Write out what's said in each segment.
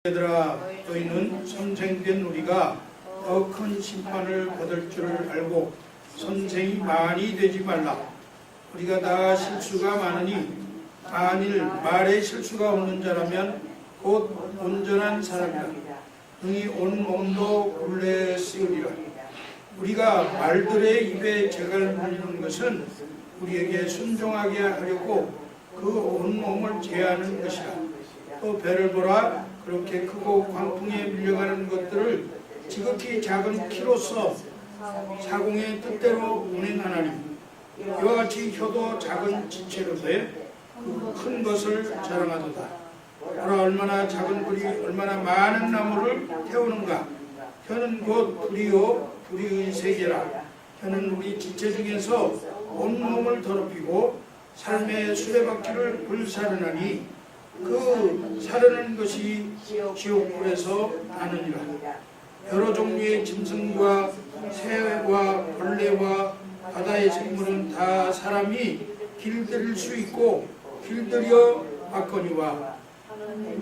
얘들아, 너희는 선생된 우리가 더 큰 심판을 받을 줄을 알고 선생이 많이 되지 말라. 우리가 다 실수가 많으니 만일 말에 실수가 없는 자라면 곧 온전한 사람이라. 능히 온 몸도 굴레 씌우리라. 우리가 말들의 입에 재갈 물리는 것은 우리에게 순종하게 하려고 그 온 몸을 제하는 것이라. 또 배를 보라. 그렇게 크고 광풍에 밀려가는 것들을 지극히 작은 키로서 사공의 뜻대로 운행하나니 이와 같이 혀도 작은 지체로되 그 큰 것을 자랑하도다. 보라, 얼마나 작은 불이 얼마나 많은 나무를 태우는가. 혀는 곧 불이요 불의 세계라. 혀는 우리 지체 중에서 온 몸을 더럽히고 삶의 수레바퀴를 불사르나니 그 사르는 것이 지옥불에서 나느니라. 여러 종류의 짐승과 새와 벌레와 바다의 생물은 다 사람이 길들일 수 있고 길들여 왔거니와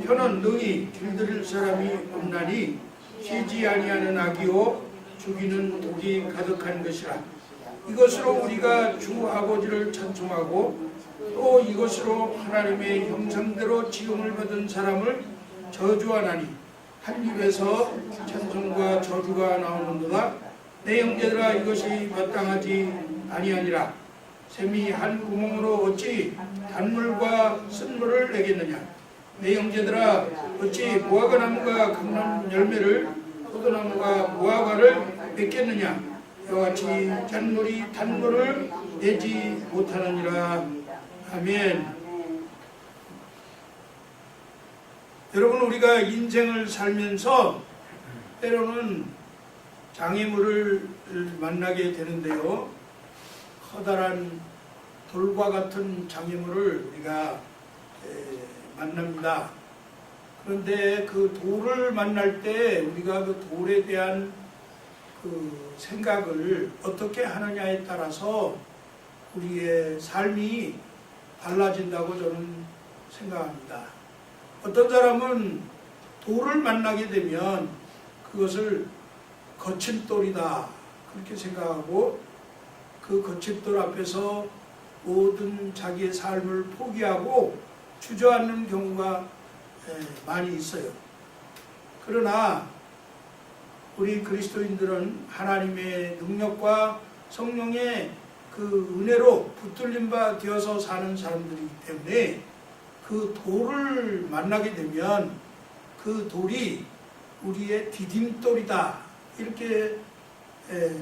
혀는 능히 길들일 사람이 없나니 쉬지 아니하는 악이요 죽이는 독이 가득한 것이라. 이것으로 우리가 주 아버지를 찬송하고 또 이것으로 하나님의 형상대로 지음을 받은 사람을 저주하나니 한 입에서 찬송과 저주가 나오는도다. 내 형제들아, 이것이 마땅하지 아니하니라. 샘이 한 구멍으로 어찌 단물과 쓴물을 내겠느냐. 내 형제들아, 어찌 무화과 나무가 강남 열매를 포도나무가 무화과를 맺겠느냐. 이와 같이 짠물이 단물을 내지 못하느니라. 아멘. 여러분, 우리가 인생을 살면서 때로는 장애물을 만나게 되는데요, 커다란 돌과 같은 장애물을 우리가 만납니다. 그런데 그 돌을 만날 때 우리가 그 돌에 대한 그 생각을 어떻게 하느냐에 따라서 우리의 삶이 달라진다고 저는 생각합니다. 어떤 사람은 돌을 만나게 되면 그것을 거친 돌이다 그렇게 생각하고 그 거친 돌 앞에서 모든 자기의 삶을 포기하고 주저앉는 경우가 많이 있어요. 그러나 우리 그리스도인들은 하나님의 능력과 성령의 그 은혜로 붙들린 바 되어서 사는 사람들이기 때문에 그 돌을 만나게 되면 그 돌이 우리의 디딤돌이다 이렇게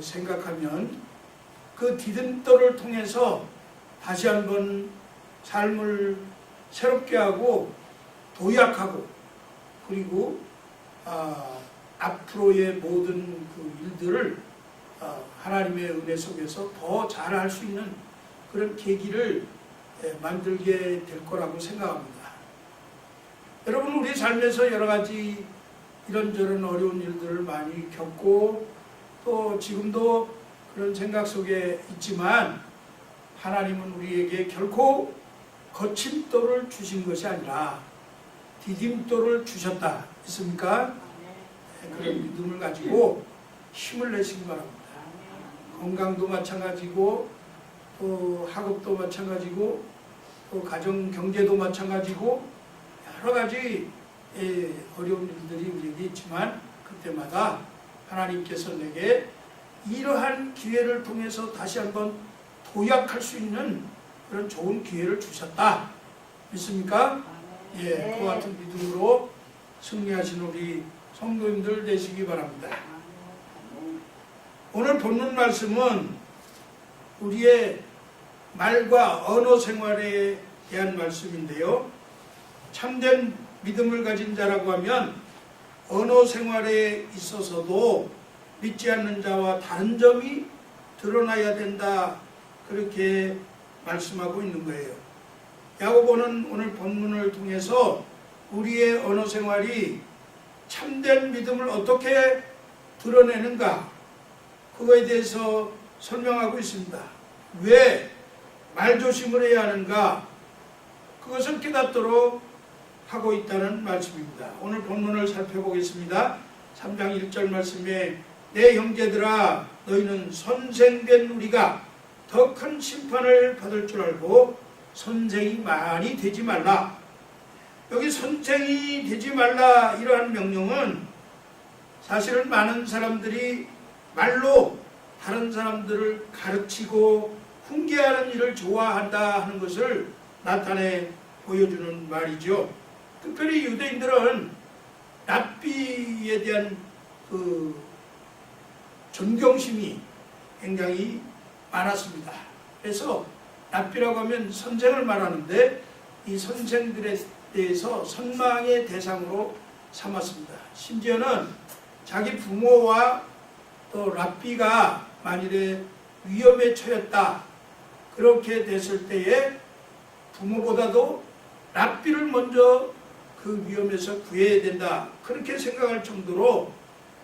생각하면 그 디딤돌을 통해서 다시 한번 삶을 새롭게 하고 도약하고 그리고 앞으로의 모든 그 일들을 하나님의 은혜 속에서 더 잘할 수 있는 그런 계기를 만들게 될 거라고 생각합니다. 여러분, 우리 삶에서 여러 가지 이런저런 어려운 일들을 많이 겪고 또 지금도 그런 생각 속에 있지만 하나님은 우리에게 결코 거친 돌을 주신 것이 아니라 디딤돌을 주셨다. 있습니까? 그런 믿음을 가지고 힘을 내시기 바랍니다. 건강도 마찬가지고 또 학업도 마찬가지고 또 가정 경제도 마찬가지고 여러 가지 어려운 일들이 우리에게 있지만 그때마다 하나님께서 내게 이러한 기회를 통해서 다시 한번 도약할 수 있는 그런 좋은 기회를 주셨다. 믿습니까? 예, 그와 같은 믿음으로 승리하신 우리 성도님들 되시기 바랍니다. 오늘 본문 말씀은 우리의 말과 언어 생활에 대한 말씀인데요. 참된 믿음을 가진 자라고 하면 언어 생활에 있어서도 믿지 않는 자와 다른 점이 드러나야 된다. 그렇게 말씀하고 있는 거예요. 야고보는 오늘 본문을 통해서 우리의 언어 생활이 참된 믿음을 어떻게 드러내는가 그거에 대해서 설명하고 있습니다. 왜 말조심을 해야 하는가? 그것을 깨닫도록 하고 있다는 말씀입니다. 오늘 본문을 살펴보겠습니다. 3장 1절 말씀에 내 형제들아 너희는 선생된 우리가 더 큰 심판을 받을 줄 알고 선생이 많이 되지 말라. 여기 선생이 되지 말라 이러한 명령은 사실은 많은 사람들이 말로 다른 사람들을 가르치고 훈계하는 일을 좋아한다 하는 것을 나타내 보여주는 말이죠. 특별히 유대인들은 랍비에 대한 그 존경심이 굉장히 많았습니다. 그래서 랍비라고 하면 선생을 말하는데 이 선생들에 대해서 선망의 대상으로 삼았습니다. 심지어는 자기 부모와 또 랍비가 만일에 위험에 처했다 그렇게 됐을 때에 부모보다도 랍비를 먼저 그 위험에서 구해야 된다 그렇게 생각할 정도로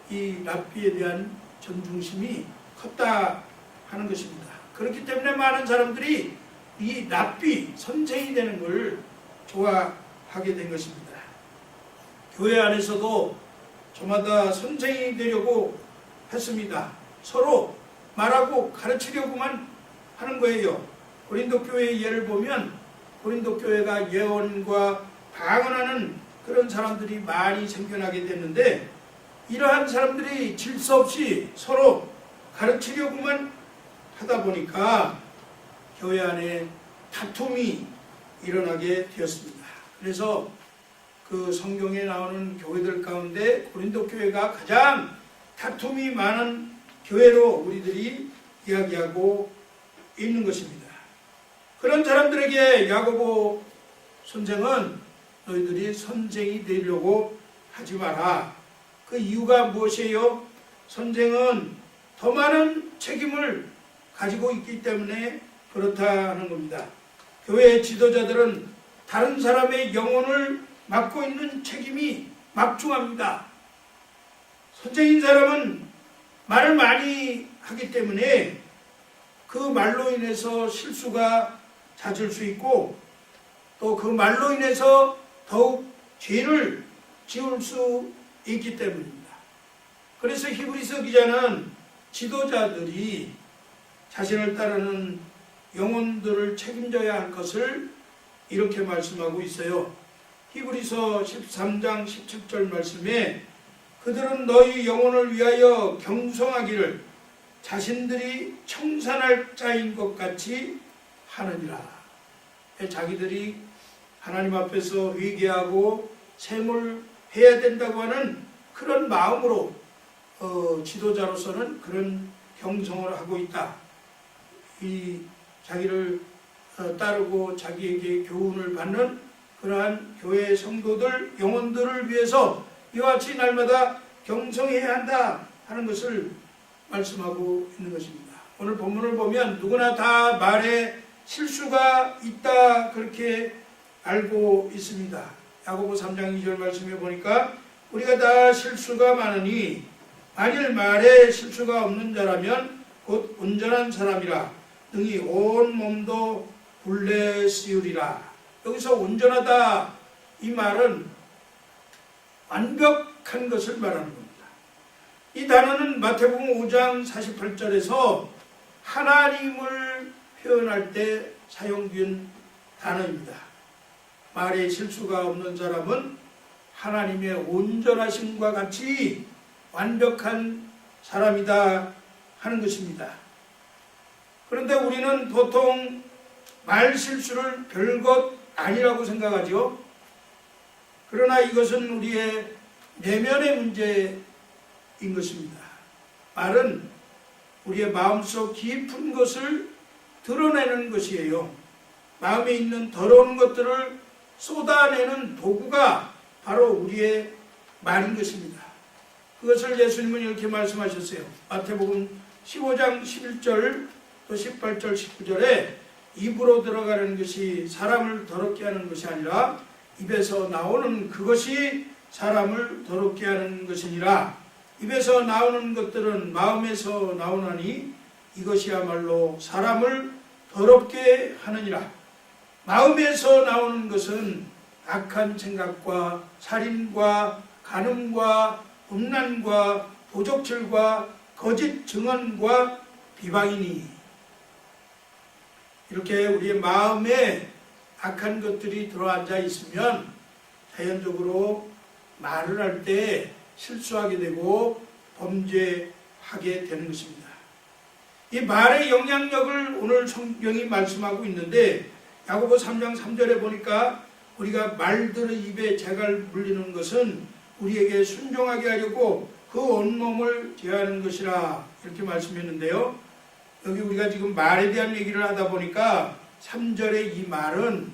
이 랍비에 대한 존중심이 컸다 하는 것입니다. 그렇기 때문에 많은 사람들이 이 랍비 선생이 되는 걸 좋아하게 된 것입니다. 교회 안에서도 저마다 선생이 되려고 했습니다. 서로 말하고 가르치려고만 하는 거예요. 고린도 교회의 예를 보면 고린도 교회가 예언과 방언하는 그런 사람들이 많이 생겨나게 됐는데 이러한 사람들이 질서 없이 서로 가르치려고만 하다 보니까 교회 안에 다툼이 일어나게 되었습니다. 그래서 그 성경에 나오는 교회들 가운데 고린도 교회가 가장 다툼이 많은 교회로 우리들이 이야기하고 있는 것입니다. 그런 사람들에게 야고보 선생은 너희들이 선생이 되려고 하지 마라. 그 이유가 무엇이에요? 선생은 더 많은 책임을 가지고 있기 때문에 그렇다는 겁니다. 교회 지도자들은 다른 사람의 영혼을 맡고 있는 책임이 막중합니다. 선생인 사람은 말을 많이 하기 때문에 그 말로 인해서 실수가 잦을 수 있고 또 그 말로 인해서 더욱 죄를 지을 수 있기 때문입니다. 그래서 히브리서 기자는 지도자들이 자신을 따르는 영혼들을 책임져야 할 것을 이렇게 말씀하고 있어요. 히브리서 13장 17절 말씀에 그들은 너희 영혼을 위하여 경성하기를 자신들이 청산할 자인 것 같이 하느니라. 자기들이 하나님 앞에서 회개하고 샘을 해야 된다고 하는 그런 마음으로 지도자로서는 그런 경성을 하고 있다. 이 자기를 따르고 자기에게 교훈을 받는 그러한 교회 성도들, 영혼들을 위해서 이와 같이 날마다 경성해야 한다 하는 것을 말씀하고 있는 것입니다. 오늘 본문을 보면 누구나 다 말에 실수가 있다 그렇게 알고 있습니다. 야고보 3장 2절 말씀에 보니까 우리가 다 실수가 많으니 만일 말에 실수가 없는 자라면 곧 온전한 사람이라 능히 온 몸도 굴레 씌우리라. 여기서 온전하다 이 말은 완벽한 것을 말하는 겁니다. 이 단어는 마태복음 5장 48절에서 하나님을 표현할 때 사용된 단어입니다. 말에 실수가 없는 사람은 하나님의 온전하심과 같이 완벽한 사람이다 하는 것입니다. 그런데 우리는 보통 말 실수를 별것 아니라고 생각하죠. 그러나 이것은 우리의 내면의 문제인 것입니다. 말은 우리의 마음속 깊은 것을 드러내는 것이에요. 마음에 있는 더러운 것들을 쏟아내는 도구가 바로 우리의 말인 것입니다. 그것을 예수님은 이렇게 말씀하셨어요. 마태복음 15장 11절 또 18절 19절에 입으로 들어가는 것이 사람을 더럽게 하는 것이 아니라 입에서 나오는 그것이 사람을 더럽게 하는 것이니라. 입에서 나오는 것들은 마음에서 나오나니 이것이야말로 사람을 더럽게 하느니라. 마음에서 나오는 것은 악한 생각과 살인과 간음과 음란과 도적질과 거짓 증언과 비방이니. 이렇게 우리의 마음에 악한 것들이 들어앉아 있으면 자연적으로 말을 할 때 실수하게 되고 범죄하게 되는 것입니다. 이 말의 영향력을 오늘 성경이 말씀하고 있는데 야고보 3장 3절에 보니까 우리가 말들의 입에 재갈 물리는 것은 우리에게 순종하게 하려고 그 온몸을 제하는 것이라 이렇게 말씀했는데요. 여기 우리가 지금 말에 대한 얘기를 하다 보니까 3절의 이 말은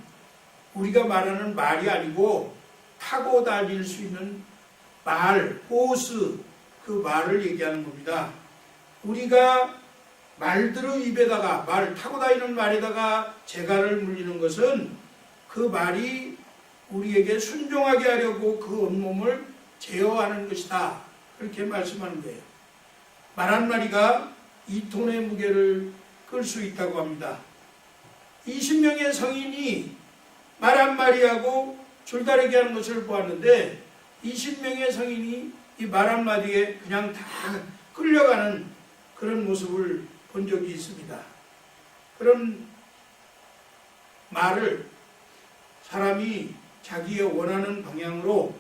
우리가 말하는 말이 아니고 타고 다닐 수 있는 말, 호스, 그 말을 얘기하는 겁니다. 우리가 말들의 입에다가 타고 다니는 말에다가 재갈을 물리는 것은 그 말이 우리에게 순종하게 하려고 그 온몸을 제어하는 것이다. 그렇게 말씀하는 거예요. 말 한마디가 2톤의 무게를 끌 수 있다고 합니다. 20명의 성인이 말 한마디하고 줄다리기 하는 것을 보았는데 20명의 성인이 이 말 한마디에 그냥 다 끌려가는 그런 모습을 본 적이 있습니다. 그런 말을 사람이 자기의 원하는 방향으로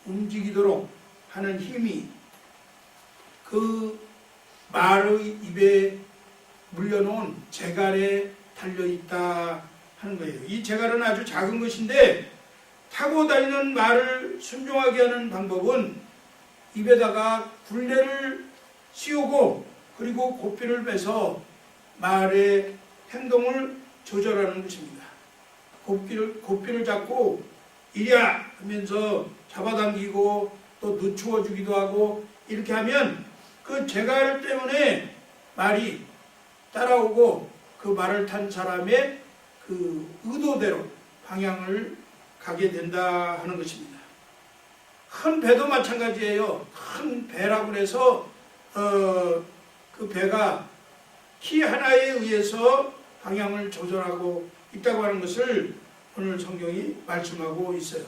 움직이도록 하는 힘이 그 말의 입에 물려놓은 재갈에 달려있다 하는 거예요. 이 재갈은 아주 작은 것인데 타고 다니는 말을 순종하게 하는 방법은 입에다가 굴레를 씌우고 그리고 고삐를 빼서 말의 행동을 조절하는 것입니다. 고삐를 잡고 이랴 하면서 잡아당기고 또 늦추어 주기도 하고 이렇게 하면 그 재갈 때문에 말이 따라오고 그 말을 탄 사람의 그 의도대로 방향을 가게 된다 하는 것입니다. 큰 배도 마찬가지예요. 큰 배라고 해서 그 배가 키 하나에 의해서 방향을 조절하고 있다고 하는 것을 오늘 성경이 말씀하고 있어요.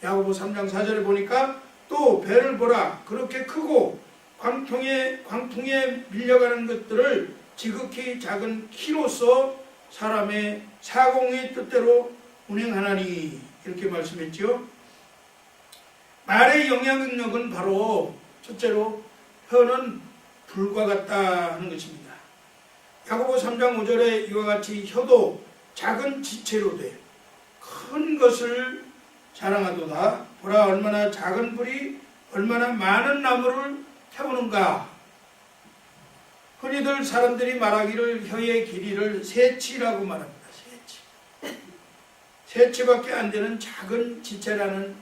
야고보 3장 4절에 보니까 또 배를 보라 그렇게 크고 광풍에 밀려가는 것들을 지극히 작은 키로서 사람의 사공의 뜻대로 운행하나니 이렇게 말씀했지요. 말의 영향력은 바로 첫째로 혀는 불과 같다 하는 것입니다. 야고보 3장 5절에 이와 같이 혀도 작은 지체로 돼 큰 것을 자랑하도다. 보라 얼마나 작은 불이 얼마나 많은 나무를 태우는가. 흔히들 사람들이 말하기를 혀의 길이를 세치라고 말합니다. 세치밖에 안 되는 작은 지체라는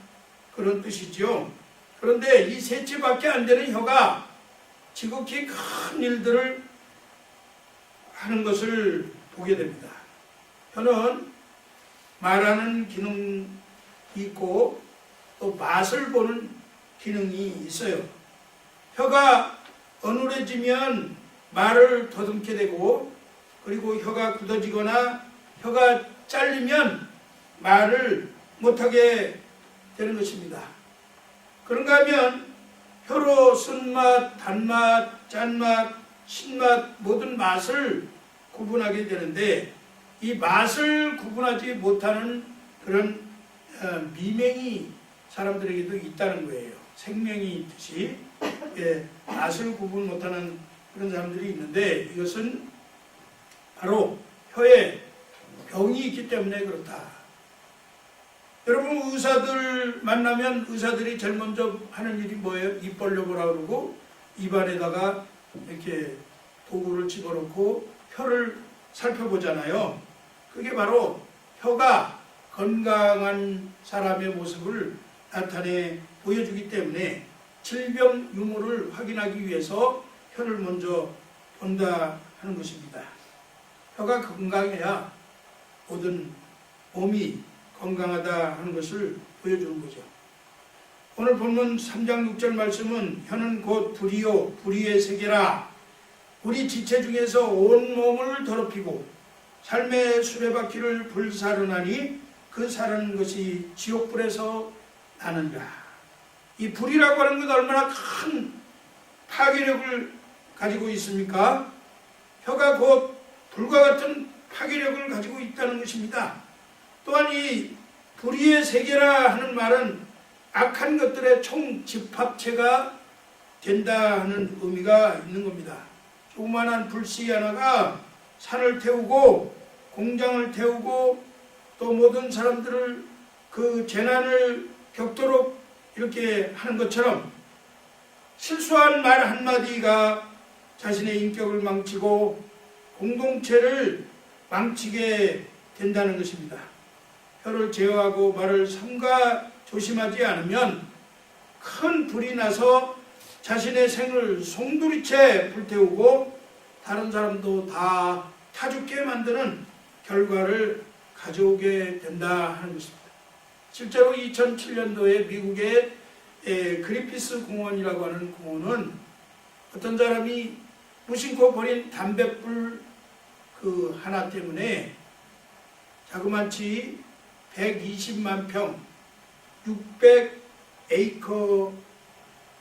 그런 뜻이죠. 그런데 이 세치밖에 안 되는 혀가 지극히 큰 일들을 하는 것을 보게 됩니다. 혀는 말하는 기능이 있고 또 맛을 보는 기능이 있어요. 혀가 어눌해지면 말을 더듬게 되고 그리고 혀가 굳어지거나 혀가 잘리면 말을 못하게 되는 것입니다. 그런가 하면 혀로 쓴맛, 단맛, 짠맛, 신맛 모든 맛을 구분하게 되는데 이 맛을 구분하지 못하는 그런 미명이 사람들에게도 있다는 거예요. 생명이 있듯이 맛을 구분 못하는 그런 사람들이 있는데 이것은 바로 혀에 병이 있기 때문에 그렇다. 여러분 의사들 만나면 의사들이 제일 먼저 하는 일이 뭐예요? 입 벌려보라 그러고 입안에다가 이렇게 도구를 집어넣고 혀를 살펴보잖아요. 그게 바로 혀가 건강한 사람의 모습을 나타내 보여주기 때문에 질병 유무를 확인하기 위해서 혀를 먼저 본다 하는 것입니다. 혀가 건강해야 모든 몸이 건강하다 하는 것을 보여주는 거죠. 오늘 본문 3장 6절 말씀은 혀는 곧 불이요 불의의 세계라. 우리 지체 중에서 온 몸을 더럽히고 삶의 수레바퀴를 불사르나니 그 사는 것이 지옥불에서 나느니라. 이 불이라고 하는 것 얼마나 큰 파괴력을 가지고 있습니까? 혀가 곧 불과 같은 파괴력을 가지고 있다는 것입니다. 또한 이 불의의 세계라 하는 말은 악한 것들의 총집합체가 된다 하는 의미가 있는 겁니다. 조그만한 불씨 하나가 산을 태우고 공장을 태우고 또 모든 사람들을 그 재난을 겪도록 이렇게 하는 것처럼 실수한 말 한마디가 자신의 인격을 망치고 공동체를 망치게 된다는 것입니다. 혀를 제어하고 말을 삼가 조심하지 않으면 큰 불이 나서 자신의 생을 송두리째 불태우고 다른 사람도 다 타죽게 만드는 결과를 가져오게 된다 하는 것입니다. 실제로 2007년도에 미국의 그리피스 공원이라고 하는 공원은 어떤 사람이 무심코 버린 담뱃불 그 하나 때문에 자그마치 120만 평, 600에이커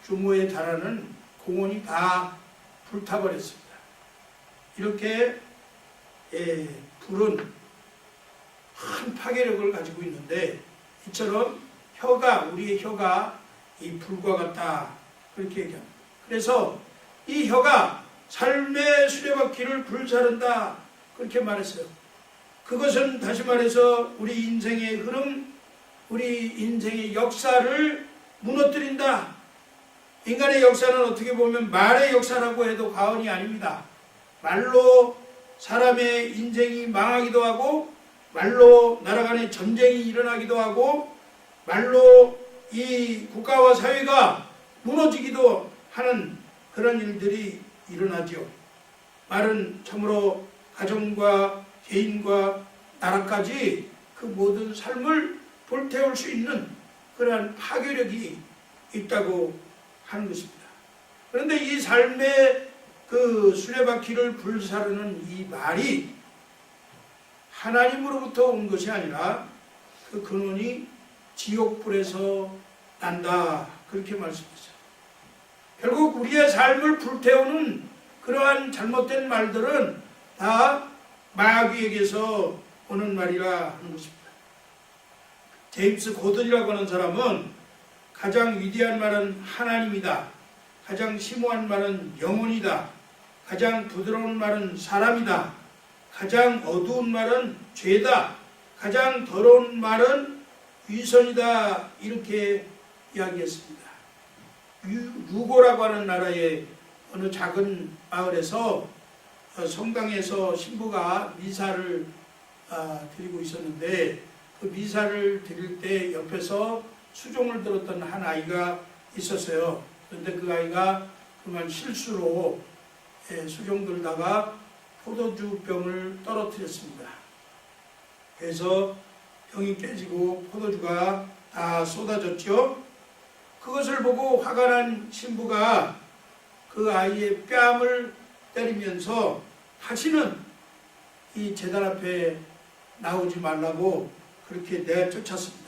규모에 달하는 공원이 다 불타버렸습니다. 이렇게 불은 큰 파괴력을 가지고 있는데 이처럼 우리의 혀가 이 불과 같다 그렇게 얘기합니다. 그래서 이 혀가 삶의 수레바퀴를 불사른다 그렇게 말했어요. 그것은 다시 말해서 우리 인생의 흐름, 우리 인생의 역사를 무너뜨린다. 인간의 역사는 어떻게 보면 말의 역사라고 해도 과언이 아닙니다. 말로 사람의 인생이 망하기도 하고 말로 나라 간의 전쟁이 일어나기도 하고 말로 이 국가와 사회가 무너지기도 하는 그런 일들이 일어나죠. 말은 참으로 가정과 개인과 나라까지 그 모든 삶을 불태울 수 있는 그러한 파괴력이 있다고 하는 것입니다. 그런데 이 삶의 그 수레바퀴를 불사르는 이 말이 하나님으로부터 온 것이 아니라 그 근원이 지옥불에서 난다 그렇게 말씀했어요. 결국 우리의 삶을 불태우는 그러한 잘못된 말들은 다 마귀에게서 오는 말이라 하는 것입니다. 제임스 고든이라고 하는 사람은 가장 위대한 말은 하나님이다. 가장 심오한 말은 영혼이다. 가장 부드러운 말은 사람이다. 가장 어두운 말은 죄다. 가장 더러운 말은 위선이다. 이렇게 이야기했습니다. 유고라고 하는 나라의 어느 작은 마을에서 성당에서 신부가 미사를 드리고 있었는데 그 미사를 드릴 때 옆에서 수종을 들었던 한 아이가 있었어요. 그런데 그 아이가 그만 실수로 수종 들다가 포도주병을 떨어뜨렸습니다. 그래서 병이 깨지고 포도주가 다 쏟아졌죠. 그것을 보고 화가 난 신부가 그 아이의 뺨을 때리면서 다시는 이 제단 앞에 나오지 말라고 그렇게 내쫓았습니다.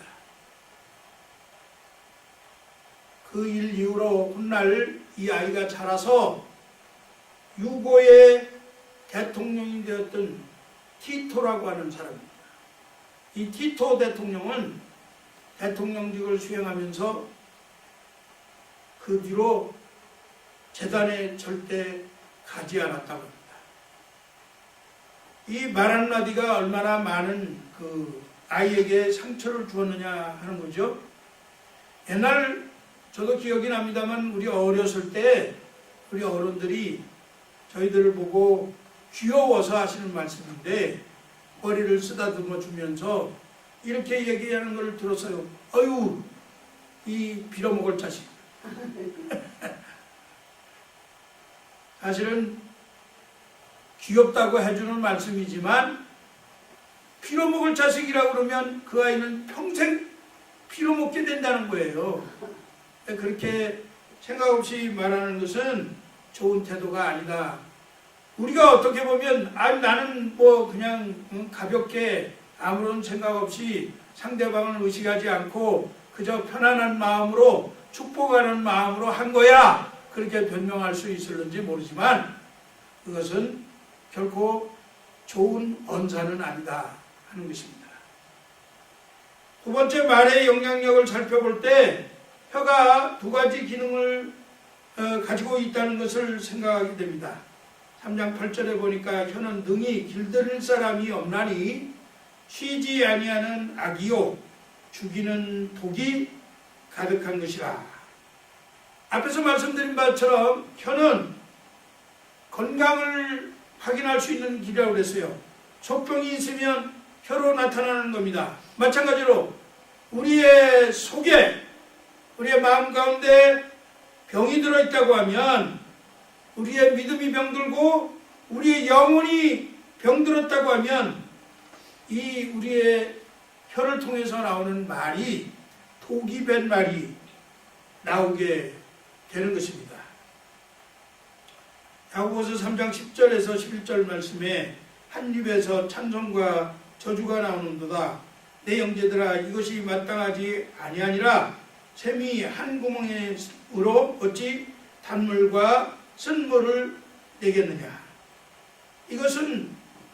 그 일 이후로 훗날 이 아이가 자라서 유고의 대통령이 되었던 티토라고 하는 사람입니다. 이 티토 대통령은 대통령직을 수행하면서 그 뒤로 제단에 절대 가지 않았다고 합니다. 이 말 한마디가 얼마나 많은 그 아이에게 상처를 주었느냐 하는 거죠. 옛날 저도 기억이 납니다만 우리 어렸을 때 우리 어른들이 저희들을 보고 귀여워서 하시는 말씀인데 머리를 쓰다듬어 주면서 이렇게 얘기하는 걸 들었어요. 어휴, 이 빌어먹을 자식. 사실은 귀엽다고 해주는 말씀이지만 빌어먹을 자식이라고 그러면 그 아이는 평생 빌어먹게 된다는 거예요. 그렇게 생각 없이 말하는 것은 좋은 태도가 아니다. 우리가 어떻게 보면 나는 뭐 그냥 가볍게 아무런 생각 없이 상대방을 의식하지 않고 그저 편안한 마음으로 축복하는 마음으로 한 거야, 그렇게 변명할 수 있을는지 모르지만 그것은 결코 좋은 언사는 아니다 하는 것입니다. 두 번째, 말의 영향력을 살펴볼 때 혀가 두 가지 기능을 가지고 있다는 것을 생각하게 됩니다. 3장 8절에 보니까 혀는 능히 길들일 사람이 없나니 쉬지 아니하는 악이요 죽이는 독이 가득한 것이라. 앞에서 말씀드린 바처럼 혀는 건강을 확인할 수 있는 길이라고 그랬어요. 속병이 있으면 혀로 나타나는 겁니다. 마찬가지로 우리의 속에, 우리의 마음 가운데 병이 들어있다고 하면, 우리의 믿음이 병들고 우리의 영혼이 병들었다고 하면 이 우리의 혀를 통해서 나오는 말이 독이 밴 말이 나오게 되는 것입니다. 야고보서 3장 10절에서 11절 말씀에 한 입에서 찬송과 저주가 나오는도다. 내 형제들아, 이것이 마땅하지 아니하니라. 샘이 한 구멍으로 어찌 단물과 쓴물을 내겠느냐. 이것은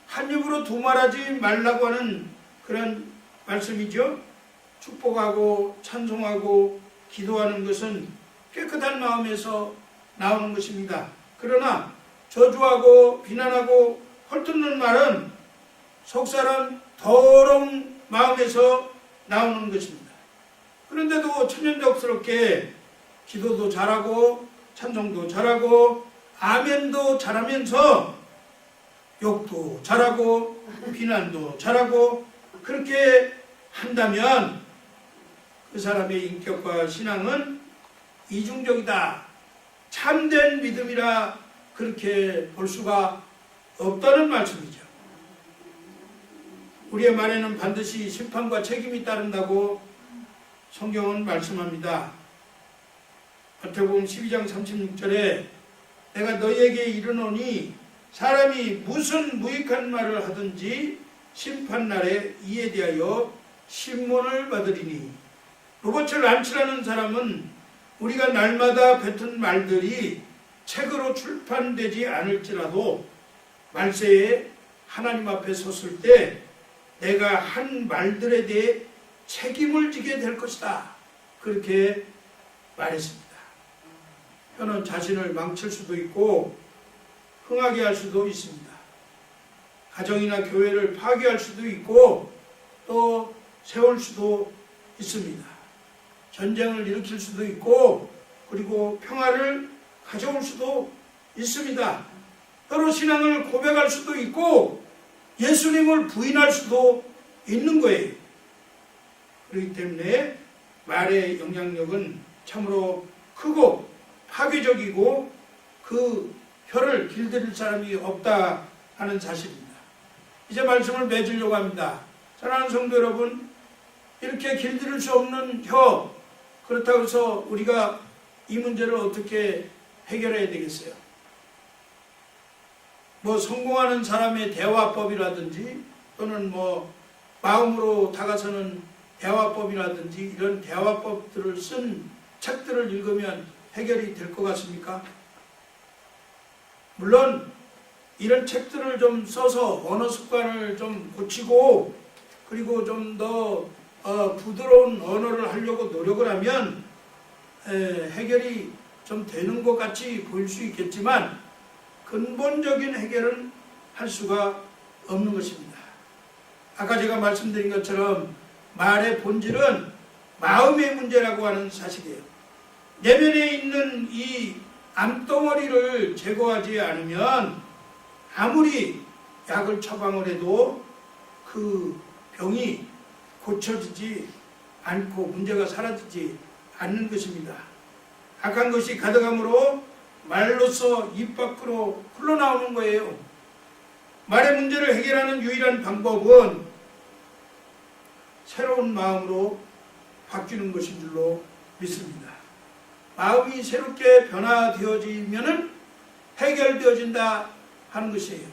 한 입으로 두말하지 말라고 하는 그런 말씀이죠. 축복하고 찬송하고 기도하는 것은 깨끗한 마음에서 나오는 것입니다. 그러나 저주하고 비난하고 헐뜯는 말은 속사람 더러운 마음에서 나오는 것입니다. 그런데도 천연덕스럽게 기도도 잘하고 찬송도 잘하고 아멘도 잘하면서 욕도 잘하고 비난도 잘하고 그렇게 한다면 그 사람의 인격과 신앙은 이중적이다, 참된 믿음이라 그렇게 볼 수가 없다는 말씀이죠. 우리의 말에는 반드시 심판과 책임이 따른다고 성경은 말씀합니다. 마태복음 12장 36절에 내가 너희에게 이르노니 사람이 무슨 무익한 말을 하든지 심판날에 이에 대하여 신문을 받으리니. 로버트 란치라는 사람은 우리가 날마다 뱉은 말들이 책으로 출판되지 않을지라도 말세에 하나님 앞에 섰을 때 내가 한 말들에 대해 책임을 지게 될 것이다, 그렇게 말했습니다. 혀는 자신을 망칠 수도 있고 흥하게 할 수도 있습니다. 가정이나 교회를 파괴할 수도 있고 또 세울 수도 있습니다. 전쟁을 일으킬 수도 있고 그리고 평화를 가져올 수도 있습니다. 혀로 신앙을 고백할 수도 있고 예수님을 부인할 수도 있는 거예요. 그렇기 때문에 말의 영향력은 참으로 크고 파괴적이고 그 혀를 길들일 사람이 없다 하는 사실입니다. 이제 말씀을 맺으려고 합니다. 사랑하는 성도 여러분, 이렇게 길들일 수 없는 혀, 그렇다고 해서 우리가 이 문제를 어떻게 해결해야 되겠어요? 뭐 성공하는 사람의 대화법이라든지 또는 뭐 마음으로 다가서는 대화법이라든지 이런 대화법들을 쓴 책들을 읽으면 해결이 될 것 같습니까? 물론 이런 책들을 좀 써서 언어 습관을 좀 고치고 그리고 좀 더 부드러운 언어를 하려고 노력을 하면 해결이 좀 되는 것 같이 보일 수 있겠지만 근본적인 해결은 할 수가 없는 것입니다. 아까 제가 말씀드린 것처럼 말의 본질은 마음의 문제라고 하는 사실이에요. 내면에 있는 이 암덩어리를 제거하지 않으면 아무리 약을 처방을 해도 그 병이 고쳐지지 않고 문제가 사라지지 않는 것입니다. 악한 것이 가득함으로 말로써 입 밖으로 흘러나오는 거예요. 말의 문제를 해결하는 유일한 방법은 새로운 마음으로 바뀌는 것인 줄로 믿습니다. 마음이 새롭게 변화되어지면 해결되어진다 하는 것이에요.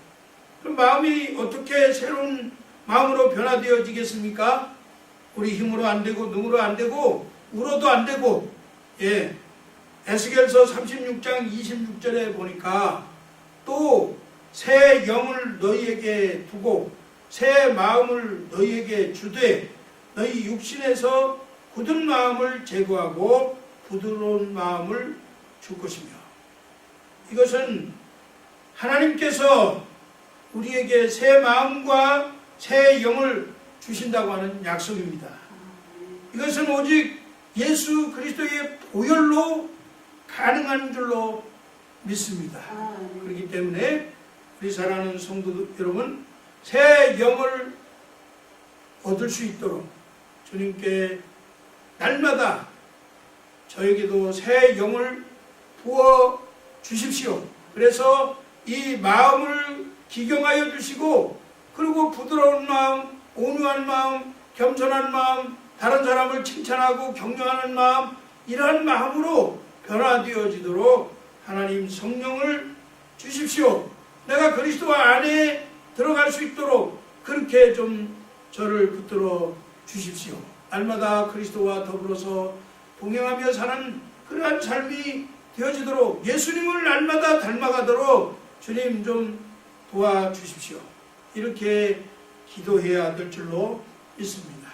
그럼 마음이 어떻게 새로운 마음으로 변화되어지겠습니까? 우리 힘으로 안 되고 능으로 안 되고 울어도 안 되고, 예, 에스겔서 36장 26절에 보니까 또 새 영을 너희에게 두고 새 마음을 너희에게 주되 너희 육신에서 굳은 마음을 제거하고 부드러운 마음을 줄 것이며, 이것은 하나님께서 우리에게 새 마음과 새 영을 주신다고 하는 약속입니다. 이것은 오직 예수 그리스도의 보혈로 가능한 줄로 믿습니다. 그렇기 때문에 우리 사랑하는 성도 여러분, 새 영을 얻을 수 있도록 주님께 날마다 저에게도 새 영을 부어 주십시오. 그래서 이 마음을 기경하여 주시고, 그리고 부드러운 마음, 온유한 마음, 겸손한 마음, 다른 사람을 칭찬하고 격려하는 마음, 이러한 마음으로 변화되어지도록 하나님 성령을 주십시오. 내가 그리스도 안에 들어갈 수 있도록 그렇게 좀 저를 붙들어 주십시오. 날마다 그리스도와 더불어서 동행하며 사는 그러한 삶이 되어지도록, 예수님을 날마다 닮아가도록 주님 좀 도와주십시오. 이렇게 기도해야 될 줄로 믿습니다.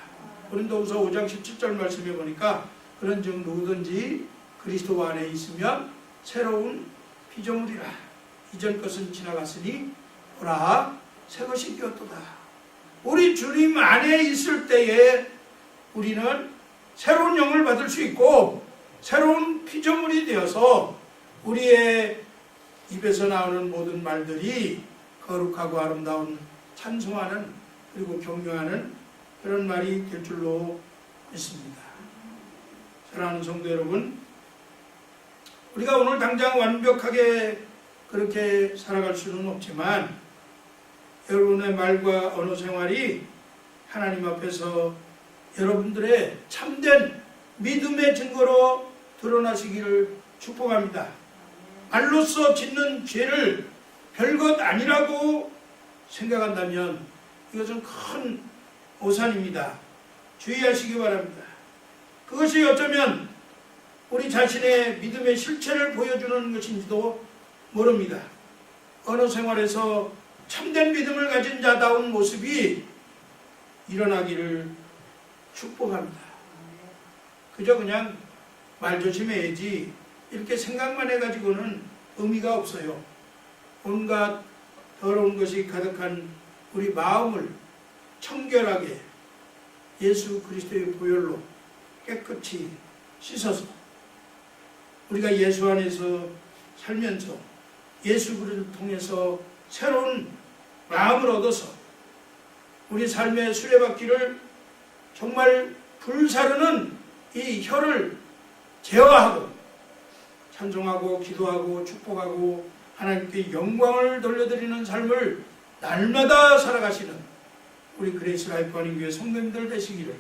고린도후서 5장 17절 말씀에 보니까 그런즉 누구든지 그리스도 안에 있으면 새로운 피조물이라. 이전 것은 지나갔으니 보라 새 것이 되었도다. 우리 주님 안에 있을 때에 우리는 새로운 영을 받을 수 있고 새로운 피조물이 되어서 우리의 입에서 나오는 모든 말들이 거룩하고 아름다운 찬송하는, 그리고 격려하는 그런 말이 될 줄로 믿습니다. 사랑하는 성도 여러분, 우리가 오늘 당장 완벽하게 그렇게 살아갈 수는 없지만 여러분의 말과 언어 생활이 하나님 앞에서 여러분들의 참된 믿음의 증거로 드러나시기를 축복합니다. 말로써 짓는 죄를 별것 아니라고 생각한다면 이것은 큰 오산입니다. 주의하시기 바랍니다. 그것이 어쩌면 우리 자신의 믿음의 실체를 보여주는 것인지도 모릅니다. 언어 생활에서 참된 믿음을 가진 자다운 모습이 일어나기를 축복합니다. 그저 그냥 말 조심해야지 이렇게 생각만 해가지고는 의미가 없어요. 온갖 더러운 것이 가득한 우리 마음을 청결하게 예수 그리스도의 보혈로 깨끗이 씻어서 우리가 예수 안에서 살면서 예수 그리스도를 통해서 새로운 마음을 얻어서 우리 삶의 수레바퀴를 정말 불사르는 이 혀를 제어하고 찬송하고 기도하고 축복하고 하나님께 영광을 돌려드리는 삶을 날마다 살아가시는 우리 그레이스 라이프 하나님교회 성도님들 되시기를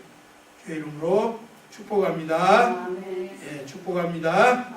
주의 이름으로 축복합니다. 예, 축복합니다.